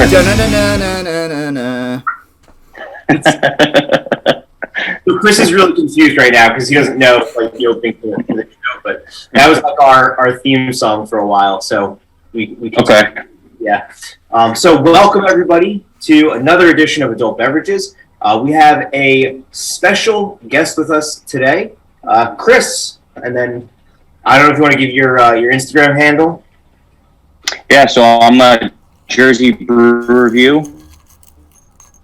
Da-na-na-na-na-na-na. So Chris is really confused right now because he doesn't know like the opening for the show, but that was like our theme song for a while. So we Okay. Yeah. So welcome everybody to another edition of Adult Beverages. We have a special guest with us today, Chris. And then I don't know if you want to give your Instagram handle. Yeah, so I'm a Jersey Brew Review,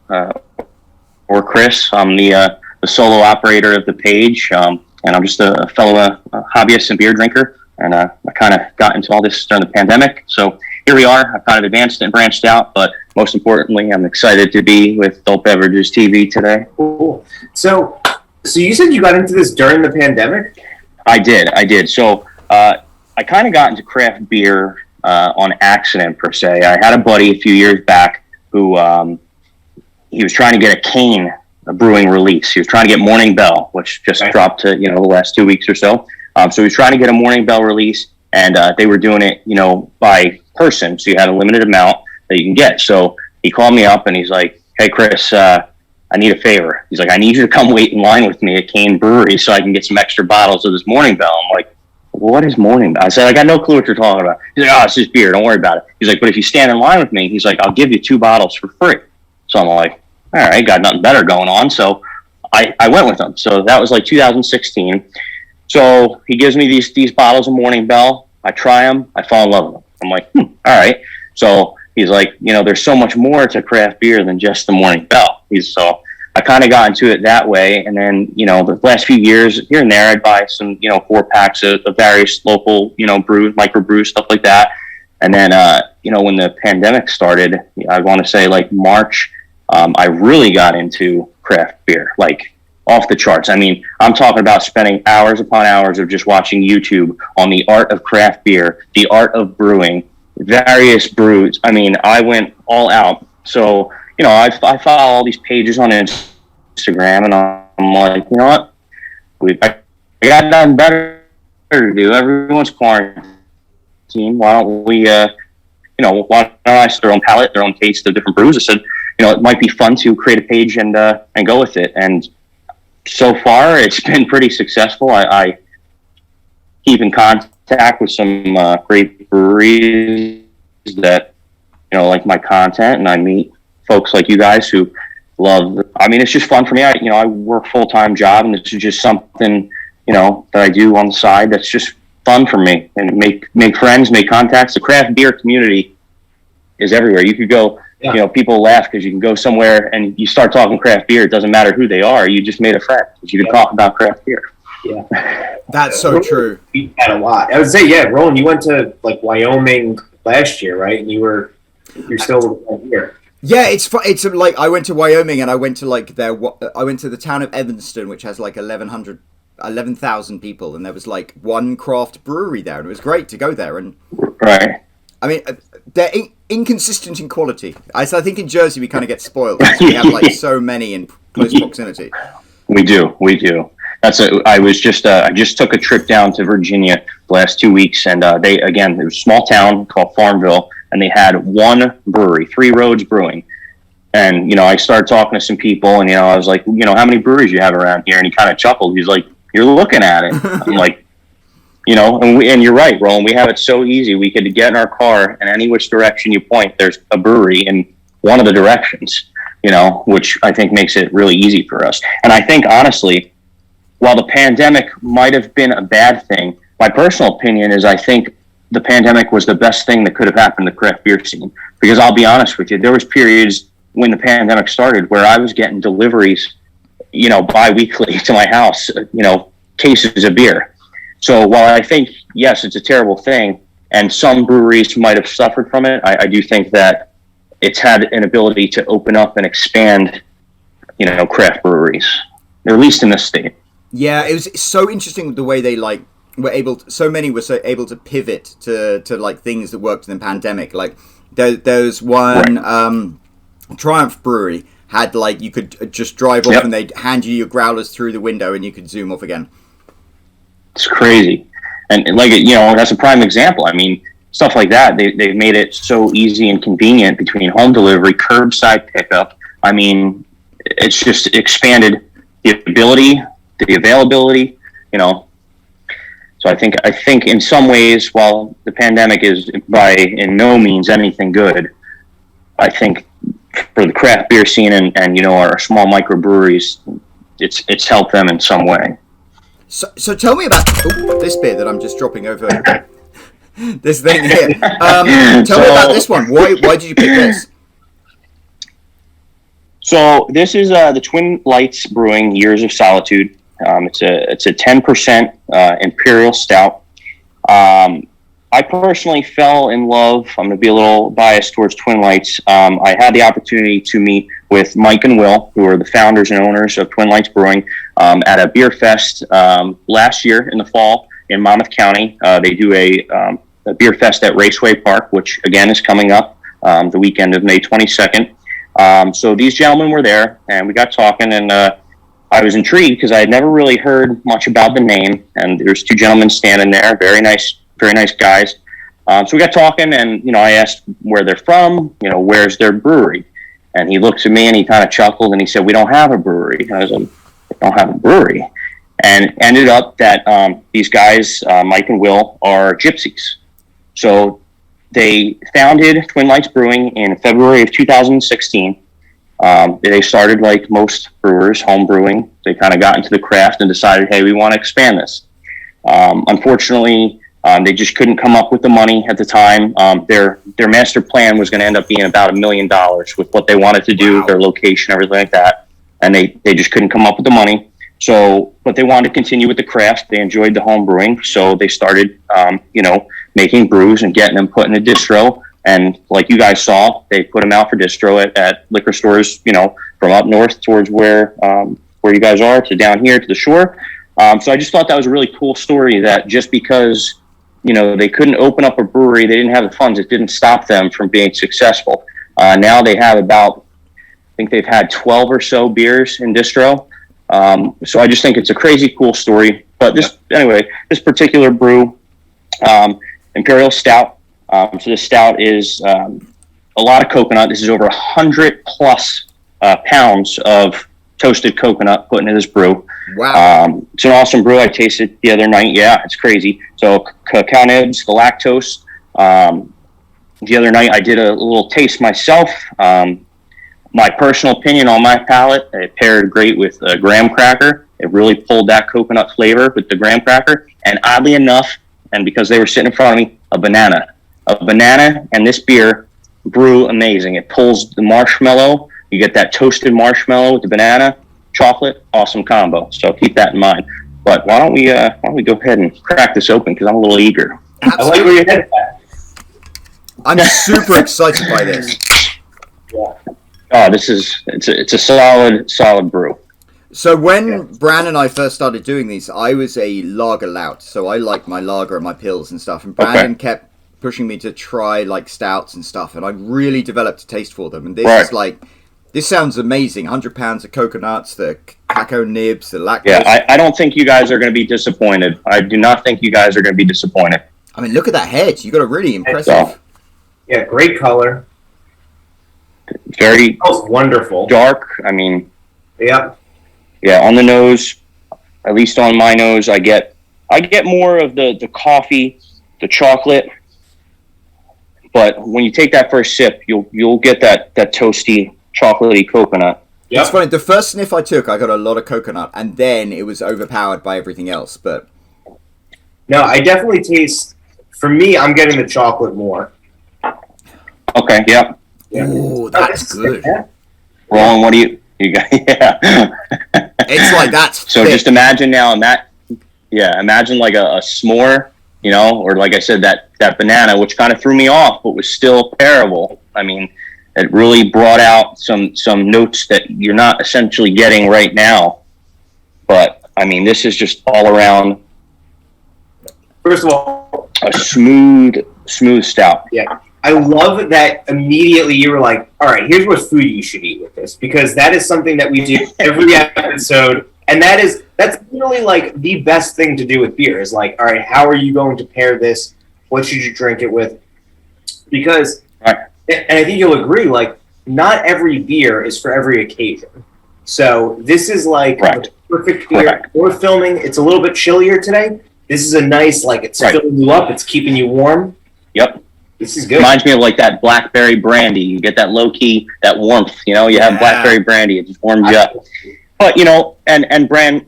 or Chris. I'm the solo operator of the page, and I'm just a fellow hobbyist and beer drinker. And I kind of got into all this during the pandemic. So here we are. I've kind of advanced and branched out, but most importantly, I'm excited to be with Adult Beverages TV today. Cool. So you said you got into this during the pandemic? I did. So I kind of got into craft beer on accident, per se. I had a buddy a few years back who he was trying to get a brewing release. He was trying to get Morning Bell, which just dropped to the last 2 weeks or so. So he was trying to get a Morning Bell release, and they were doing it by person, so you had a limited amount that you can get. So he called me up and he's like, "Hey Chris, I need a favor." He's like, "I need you to come wait in line with me at Kane Brewery so I can get some extra bottles of this Morning Bell." I'm like, "What is Morning Bell?" I said, "I got no clue what you're talking about." He's like, "Oh, it's just beer. Don't worry about it." He's like, "But if you stand in line with me," he's like, "I'll give you 2 bottles for free." So I'm like, all right, got nothing better going on. So I went with him. So that was like 2016. So he gives me these bottles of Morning Bell. I try them. I fall in love with them. I'm like, all right. So he's like, there's so much more to craft beer than just the Morning Bell. So I kind of got into it that way. And then, the last few years here and there, I'd buy some, 4 packs of various local, brews, microbrews, stuff like that. And then, when the pandemic started, I want to say like March, I really got into craft beer, like off the charts. I mean, I'm talking about spending hours upon hours of just watching YouTube on the art of craft beer, the art of brewing, various brews. I mean, I went all out. So, I follow all these pages on Instagram, and I'm like, you know what? I got nothing better to do. Everyone's quarantined. Why don't we, why don't I see their own palate, their own taste of different brews? I said, it might be fun to create a page and go with it. And so far, it's been pretty successful. I keep in contact with some great breweries that, like my content, and I meet folks like you guys who love. I mean, it's just fun for me. I work full-time job, and this is just something, that I do on the side that's just fun for me, and make friends, make contacts. The craft beer community is everywhere. You could go. Yeah. People laugh because you can go somewhere and you start talking craft beer. It doesn't matter who they are. You just made a friend because you can talk about craft beer. Yeah, that's so true. We had a lot. I would say, Roland, you went to like Wyoming last year, right? And you're still here. Yeah, it's like I went to Wyoming and I went to I went to the town of Evanston, which has like 11,000 people, and there was like one craft brewery there, and it was great to go there. And right. I mean, they're inconsistent in quality. I think in Jersey we kind of get spoiled because we have like so many in close proximity. We do. I just took a trip down to Virginia the last 2 weeks, and it was a small town called Farmville, and they had one brewery, 3 Roads Brewing. And I started talking to some people, and I was like, how many breweries you have around here? And he kind of chuckled. He's like, "You're looking at it." I'm like, and you're right, Roland. We have it so easy. We could get in our car, and any which direction you point, there's a brewery in one of the directions. Which I think makes it really easy for us. And I think honestly, while the pandemic might have been a bad thing, my personal opinion is I think the pandemic was the best thing that could have happened to the craft beer scene. Because I'll be honest with you, there was periods when the pandemic started where I was getting deliveries, bi-weekly to my house, cases of beer. So while I think, yes, it's a terrible thing, and some breweries might have suffered from it, I do think that it's had an ability to open up and expand, craft breweries, or at least in this state. Yeah, it was so interesting the way they were able to pivot to like things that worked in the pandemic. Like there's one Triumph Brewery had you could just drive off and they'd hand you your growlers through the window and you could zoom off again. It's crazy. And that's a prime example. I mean, stuff like that. They've made it so easy and convenient between home delivery, curbside pickup. I mean, it's just expanded the ability, the availability, you know. So I think in some ways, while the pandemic is by in no means anything good, I think for the craft beer scene and you know, our small microbreweries, it's helped them in some way. So tell me about this beer that I'm just dropping over this thing here. Tell me about this one. Why did you pick this? So this is the Twin Lights Brewing Years of Solitude. It's a 10% Imperial Stout. I personally fell in love. I'm going to be a little biased towards Twin Lights. I had the opportunity to meet with Mike and Will, who are the founders and owners of Twin Lights Brewing, at a beer fest last year in the fall in Monmouth County. They do a beer fest at Raceway Park, which again is coming up the weekend of May 22nd. So these gentlemen were there, and we got talking, and I was intrigued because I had never really heard much about the name. And there's two gentlemen standing there, very nice guys. So we got talking, and you know, I asked where they're from. You know, where's their brewery? And he looks at me and he kind of chuckled and he said, "We don't have a brewery." And I was like, "We don't have a brewery?" And ended up that these guys, Mike and Will, are gypsies. So they founded Twin Lights Brewing in February of 2016. They started like most brewers, home brewing. They kind of got into the craft and decided, hey, we want to expand this. Unfortunately, they just couldn't come up with the money at the time. Their master plan was going to end up being about $1 million with what they wanted to do, their location, everything like that. And they just couldn't come up with the money. So, but they wanted to continue with the craft. They enjoyed the home brewing. So they started, you know, making brews and getting them put in a distro. And like you guys saw, they put them out for distro at liquor stores, you know, from up north towards where you guys are to down here to the shore. So I just thought that was a really cool story, that just because, you know, they couldn't open up a brewery, they didn't have the funds, it didn't stop them from being successful. Now they have I think they've had 12 or so beers in distro. So I just think it's a crazy cool story. But this particular brew, Imperial Stout. So this stout is a lot of coconut. This is over 100 plus pounds of toasted coconut put into this brew. Wow. It's an awesome brew. I tasted the other night. Yeah, it's crazy. So cacao nibs, the lactose. The other night I did a little taste myself. My personal opinion on my palate, it paired great with a graham cracker. It really pulled that coconut flavor with the graham cracker. And oddly enough, and because they were sitting in front of me, a banana and this beer brew amazing. It pulls the marshmallow. You get that toasted marshmallow with the banana, chocolate, awesome combo. So keep that in mind. But why don't we go ahead and crack this open, because I'm a little eager. I like where your head at. I'm super excited by this. Yeah. Oh, it's a solid brew. So when Bran and I first started doing these, I was a lager lout, so I liked my lager and my pills and stuff. And Brandon kept pushing me to try like stouts and stuff, and I really developed a taste for them. And this is like, this sounds amazing. 100 pounds of coconuts, the cacao nibs, the lactose. Yeah, I don't think you guys are going to be disappointed. I do not think you guys are going to be disappointed. I mean, look at that head. You got a really impressive. Yeah, great color. Very wonderful. Dark. I mean, yeah, on the nose, at least on my nose, I get more of the coffee, the chocolate. But when you take that first sip, you'll get that toasty, chocolatey coconut. Yep. It's funny. The first sniff I took, I got a lot of coconut, and then it was overpowered by everything else. But no, I definitely taste. For me, I'm getting the chocolate more. Okay. Yep. Yeah. Ooh, that's good. Roland, what do you got? Yeah. It's like that's so thick. Just imagine now, imagine like a s'more, you know, or like I said, that banana, which kind of threw me off, but was still pairable. I mean, it really brought out some notes that you're not essentially getting right now. But I mean, this is just all around. First of all, a smooth stout. Yeah. I love that immediately you were like, all right, here's what food you should eat with this, because that is something that we do every episode. And that's literally like the best thing to do with beer is like, all right, how are you going to pair this what should you drink it with? Because, Right. and I think you'll agree, like, not every beer is for every occasion. So this is like Correct. the perfect beer. Correct. We're filming. It's a little bit chillier today. This is a nice, like, it's Right. filling you up. It's keeping you warm. Yep. This is good. Reminds me of like that blackberry brandy. You get that low key, that warmth. You know, you have blackberry brandy, it just warms you up. But you know, and Bran,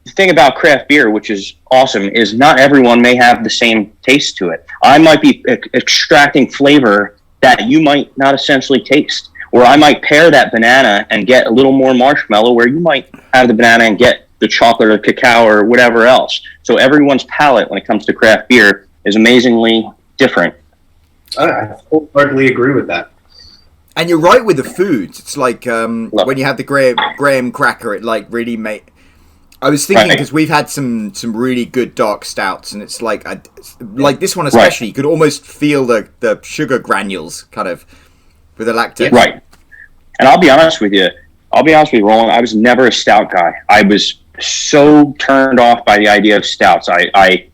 the thing about craft beer, which is awesome, is not everyone may have the same taste to it. I might be extracting flavor that you might not essentially taste, or I might pair that banana and get a little more marshmallow, where you might have the banana and get the chocolate or cacao or whatever else. So everyone's palate when it comes to craft beer is amazingly different. I wholeheartedly agree with that. And you're right with the foods. It's like when you have the graham cracker, it like really made. I was thinking because we've had some really good dark stouts, and it's like like this one especially. You could almost feel the sugar granules kind of with the lactose. Right. And I'll be honest with you, Roland. I was never a stout guy. I was so turned off by the idea of stouts. I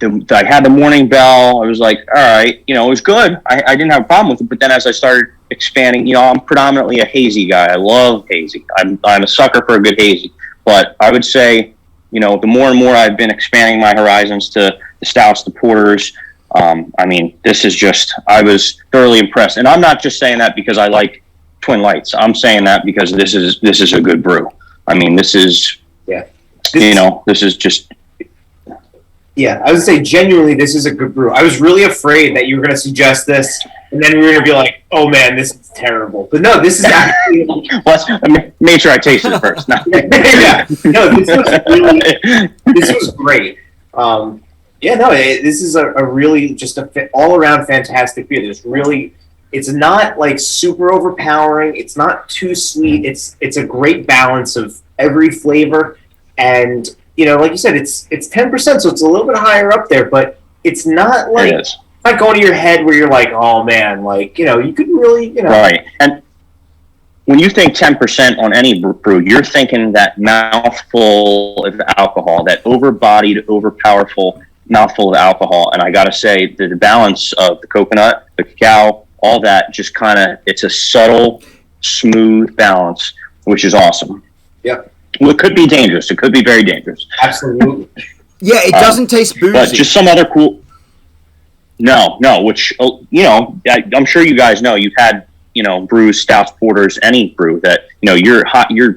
had the morning bell. I was like, all right, you know, it was good. I didn't have a problem with it. But then as I started expanding, you know, I'm predominantly a hazy guy. I love hazy. I'm a sucker for a good hazy. But I would say, you know, the more and more I've been expanding my horizons to the stouts, the porters, I mean, this is just, I was thoroughly impressed. And I'm not just saying that because I like Twin Lights. I'm saying that because this is a good brew. I mean, this is, this is just... Yeah, I would say genuinely this is a good brew. I was really afraid that you were going to suggest this, and then we were going to be like, oh man, this is terrible. But no, this is actually... Make sure I taste it first. No. Yeah, no, this was great. This is a really just all-around fantastic beer. It's not like super overpowering. It's not too sweet. It's a great balance of every flavor, and you know, like you said, it's 10%, so it's a little bit higher up there, but it's not like it's not going to your head where you're like, oh man, like, you know, you could really, you know. Right. And when you think 10% on any brew, you're thinking that mouthful of alcohol, that overbodied, overpowerful mouthful of alcohol. And I got to say, the balance of the coconut, the cacao, all that, just kind of, it's a subtle, smooth balance, which is awesome. Yep. Well, it could be dangerous. It could be very dangerous. Absolutely. Yeah, it doesn't taste boozy. But just some other cool... No, which, you know, I'm sure you guys know, you've had, you know, brews, stouts, porters, any brew that, you know,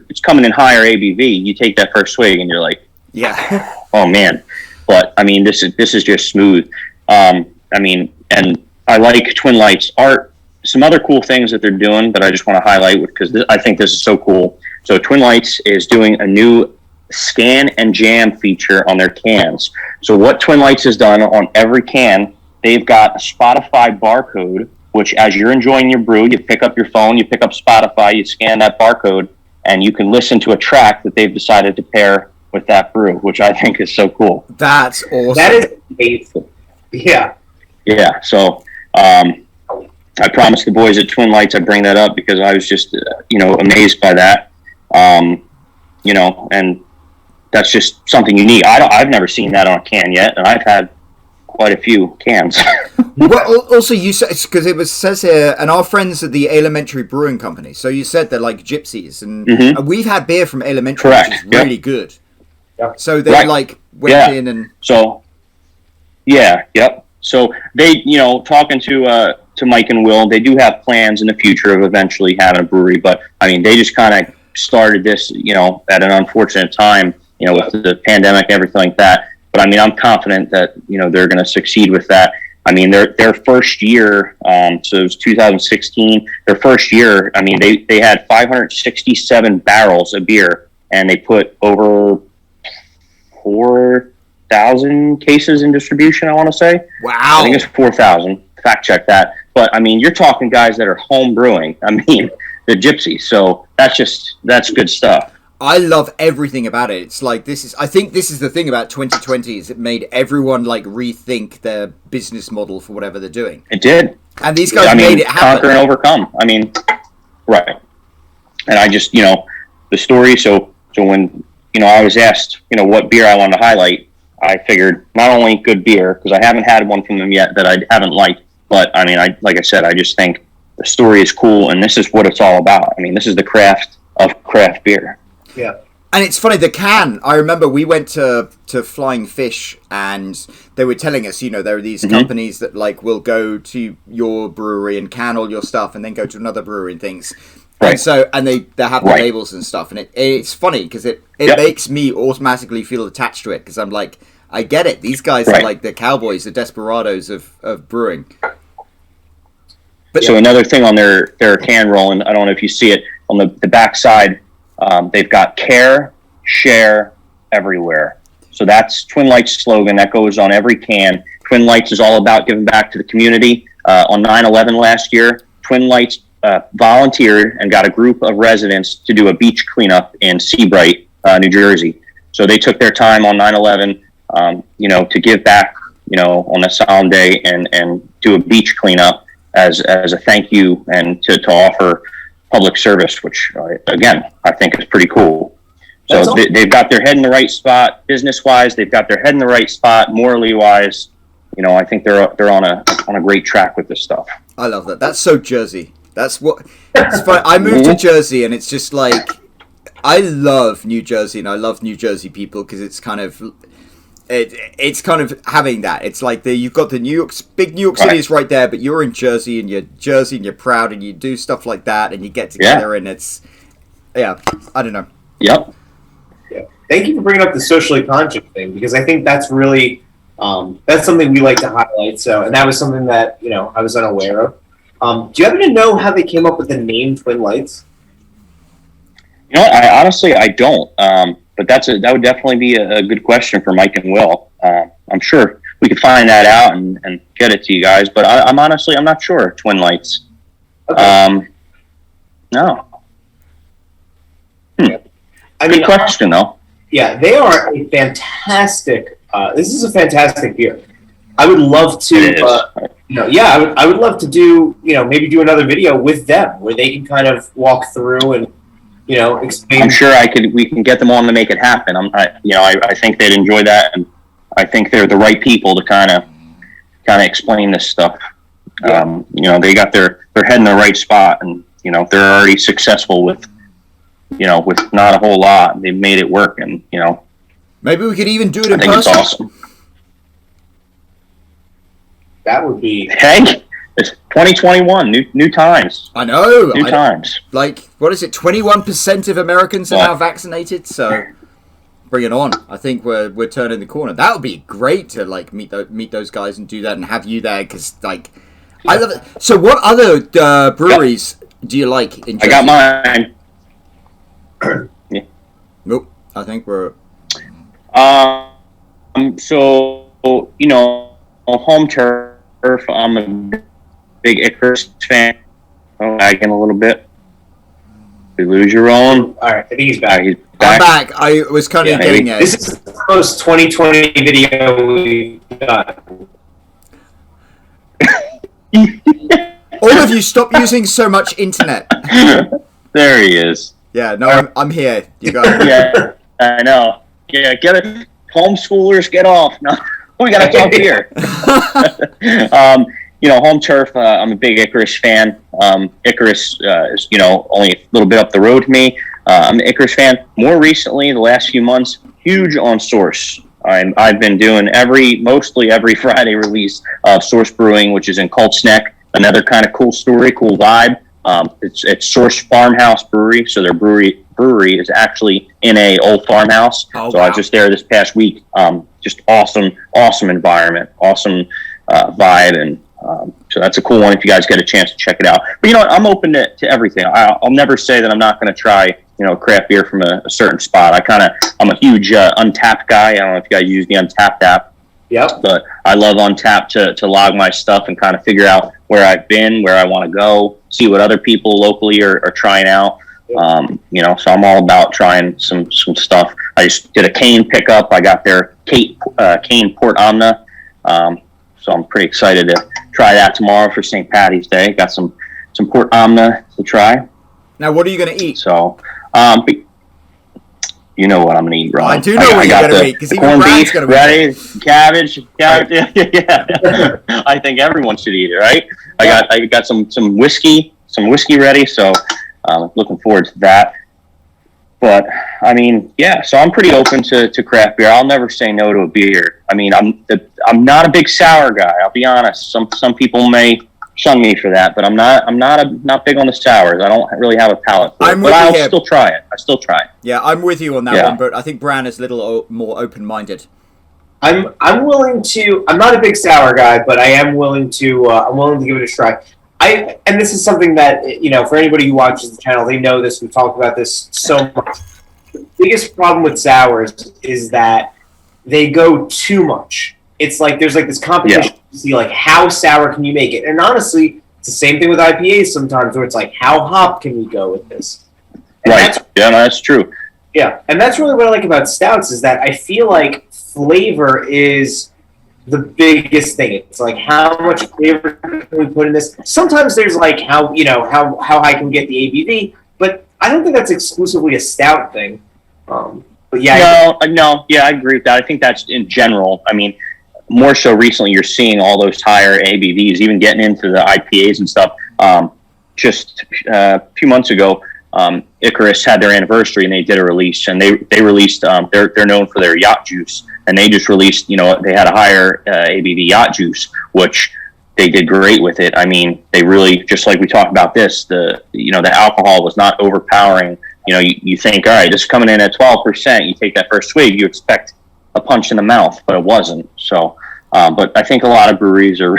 it's coming in higher ABV. You take that first swig and you're like, yeah, oh man. But I mean, this is just smooth. I mean, and I like Twin Lights art. Some other cool things that they're doing that I just want to highlight because I think this is so cool. So Twin Lights is doing a new scan and jam feature on their cans. So what Twin Lights has done on every can, they've got a Spotify barcode, which as you're enjoying your brew, you pick up your phone, you pick up Spotify, you scan that barcode, and you can listen to a track that they've decided to pair with that brew, which I think is so cool. That's awesome. That is amazing. Yeah. Yeah. So I promised the boys at Twin Lights I'd bring that up because I was just, amazed by that. You know, and that's just something unique. I've never seen that on a can yet, and I've had quite a few cans. Well, also you said, because it says here, and our friends at the Elementary Brewing Company. So you said they're like gypsies, and we've had beer from Elementary, Correct. which is really good. Yep. So they went in and so yep. So they, talking to Mike and Will, they do have plans in the future of eventually having a brewery, but I mean they just kind of started this, at an unfortunate time, with the pandemic and everything like that. But I mean, I'm confident that, they're going to succeed with that. I mean, their first year, so it was 2016, their first year, I mean, they had 567 barrels of beer, and they put over 4,000 cases in distribution, I want to say. Wow. I think it's 4,000. Fact check that. But I mean, you're talking guys that are home brewing. I mean, the gypsies. So that's good stuff. I love everything about it. It's like I think this is the thing about 2020 is it made everyone like rethink their business model for whatever they're doing. It did. And these guys made it happen. Conquer and overcome. I mean, right. And I just, the story. So when, I was asked, what beer I wanted to highlight, I figured not only good beer, because I haven't had one from them yet that I haven't liked, but I mean, like I said, I just think the story is cool, and this is what it's all about. I mean, this is the craft of craft beer. Yeah. And it's funny, the can, I remember we went to Flying Fish and they were telling us, there are these companies that like will go to your brewery and can all your stuff and then go to another brewery and things. Right. And so, and they have the labels and stuff. And it's funny because it makes me automatically feel attached to it because I'm like, I get it. These guys are like the cowboys, the desperados of brewing. But so another thing on their can, Roland, I don't know if you see it on the back side, they've got care, share, everywhere. So that's Twin Lights' slogan. That goes on every can. Twin Lights is all about giving back to the community. On 9/11 last year, Twin Lights volunteered and got a group of residents to do a beach cleanup in Seabright, New Jersey. So they took their time on 9/11, to give back, on a solemn day and do a beach cleanup as a thank you and to offer public service, which again, I think is pretty cool. So they've got their head in the right spot, business-wise. They've got their head in the right spot, morally-wise. I think they're on a great track with this stuff. I love that. That's so Jersey. That's what. It's funny. I moved to Jersey, and it's just like I love New Jersey, and I love New Jersey people because it's kind of. It's kind of having that. It's like you've got the big New York City is right there, but you're in Jersey and you're proud and you do stuff like that and you get together and it's, I don't know. Yep. Yeah. Thank you for bringing up the socially conscious thing because I think that's really, that's something we like to highlight. So, and that was something that, I was unaware of. Do you happen to know how they came up with the name Twin Lights? I honestly, I don't. But that would definitely be a good question for Mike and Will. I'm sure we could find that out and get it to you guys. But I'm not sure. Twin Lights. Okay. No. I mean, good question though. Yeah, they are a fantastic. This is a fantastic beer. I would love to. I would love to do. Maybe do another video with them where they can kind of walk through and. Explain. I'm sure we can get them on to make it happen. I think they'd enjoy that, and I think they're the right people to kind of explain this stuff. Yeah. They got their head in the right spot, and they're already successful with not a whole lot. They've made it work, and maybe we could even do it in person. I think it's awesome. That would be. Hey. It's 2021, new times. I know. New times. Like, what is it? 21% of Americans are now vaccinated. So, bring it on. I think we're turning the corner. That would be great to like meet those guys and do that and have you there because I love it. So, what other breweries do you like in Jersey? I got mine. Yeah. Nope. I think we're. So home turf. I'm a big Icarus fan. Lagging a little bit. We lose your own. All right, I think he's back. He's back. I'm back. I was kind of getting it. This is the most 2020 video we've done. All of you, stop using so much internet. There he is. Yeah, no, I'm here. You got it. Yeah, I know. Yeah, get it. Homeschoolers, get off. No, we got to talk here. Home turf, I'm a big Icarus fan. Icarus is, only a little bit up the road to me. I'm an Icarus fan. More recently, the last few months, huge on Source. I've been doing mostly every Friday release of Source Brewing, which is in Colts Neck. Another kind of cool story, cool vibe. It's Source Farmhouse Brewery, so their brewery is actually in a old farmhouse. Oh, so wow. I was just there this past week. Just awesome environment, awesome vibe, and so that's a cool one if you guys get a chance to check it out. But I'm open to everything. I'll never say that I'm not going to try craft beer from a certain spot. I'm a huge Untapped guy. I don't know if you guys use the Untapped app. Yep. But I love Untapped to log my stuff and kind of figure out where I've been, where I want to go, see what other people locally are trying out. So I'm all about trying some stuff. I just did a cane pickup. I got their cane Port Omna. So I'm pretty excited to try that tomorrow for St. Patty's Day. Got some Port Omna to try. Now, what are you going to eat? So, You know what I'm gonna eat, Ron. I do know what you're gonna eat, because even corned Bran's beef gonna be ready, cabbage. Yeah. I think everyone should eat it, right? I got some whiskey ready, so looking forward to that. But I mean, yeah, so I'm pretty open to craft beer. I'll never say no to a beer. I mean, I'm not a big sour guy. I'll be honest. Some people may shun me for that, but I'm not big on the sours. I don't really have a palate for it, but I'll still try it. Yeah, I'm with you on that one, but I think Bran is a little more open-minded. I'm willing to. I'm not a big sour guy, but I am willing to. I'm willing to give it a try. And this is something that, for anybody who watches the channel, they know this. We've talked about this so much. The biggest problem with sours is that they go too much. It's like there's like this competition to see like how sour can you make it. And honestly, it's the same thing with IPAs sometimes, where it's like how hop can we go with this? And right. That's true. Yeah, and that's really what I like about stouts is that I feel like flavor is the biggest thing. It's like how much flavor can we put in this? Sometimes there's like how high can we get the ABV, but I don't think that's exclusively a stout thing. But yeah, no, I agree with that. I think that's in general. I mean, more so recently, you're seeing all those higher ABVs, even getting into the IPAs and stuff. Just a few months ago, Icarus had their anniversary and they did a release, and they released. They're known for their yacht juice. And they just released, they had a higher ABV yacht juice, which they did great with it. I mean, they really, just like we talked about this, the alcohol was not overpowering. You think, all right, this is coming in at 12%. You take that first swig, you expect a punch in the mouth, but it wasn't. So, but I think a lot of breweries are,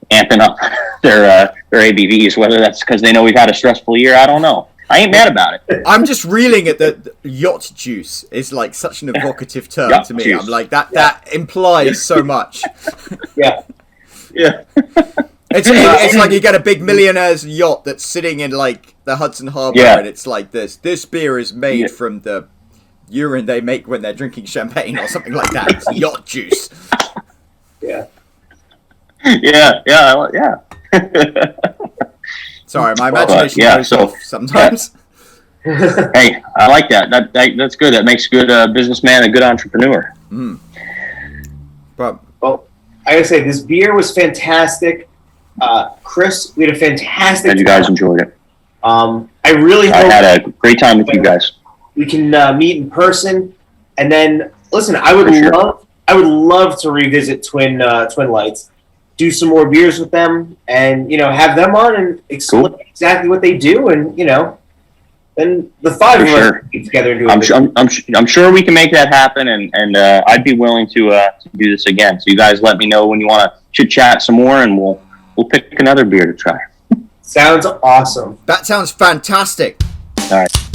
amping up their ABVs, whether that's because they know we've had a stressful year. I don't know. I ain't mad about it. I'm just reeling at the yacht juice is like such an evocative term to me. Juice. I'm like that implies so much. Yeah. It's like you get a big millionaire's yacht that's sitting in like the Hudson Harbor, and it's like this beer is made from the urine they make when they're drinking champagne or something like that. It's yacht juice. Yeah. Sorry, my imagination goes off sometimes. Hey, I like that. That's good. That makes a good businessman, a good entrepreneur. But I gotta say, this beer was fantastic. Chris, we had a fantastic time. You guys enjoyed it. I really hope I had a great time with you guys. We can meet in person, and then listen. I would love to revisit Twin Lights. Do some more beers with them, and have them on and explain exactly what they do, and then the five of us get together and do. I'm sure we can make that happen, and I'd be willing to do this again. So you guys let me know when you want to chit chat some more, and we'll pick another beer to try. Sounds awesome. That sounds fantastic. All right.